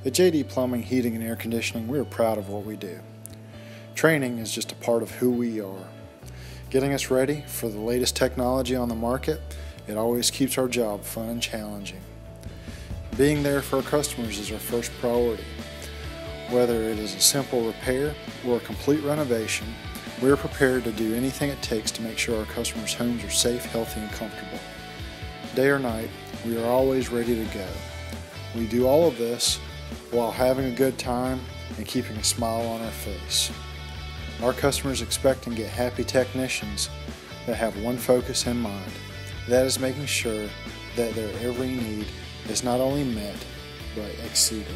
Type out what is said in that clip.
At JD Plumbing, Heating, and Air Conditioning, we are proud of what we do. Training is just a part of who we are. Getting us ready for the latest technology on the market, it always keeps our job fun and challenging. Being there for our customers is our first priority. Whether it is a simple repair or a complete renovation, we are prepared to do anything it takes to make sure our customers' homes are safe, healthy, and comfortable. Day or night, we are always ready to go. We do all of this while having a good time and keeping a smile on our face. Our customers expect and get happy technicians that have one focus in mind. That is making sure that their every need is not only met, but exceeded.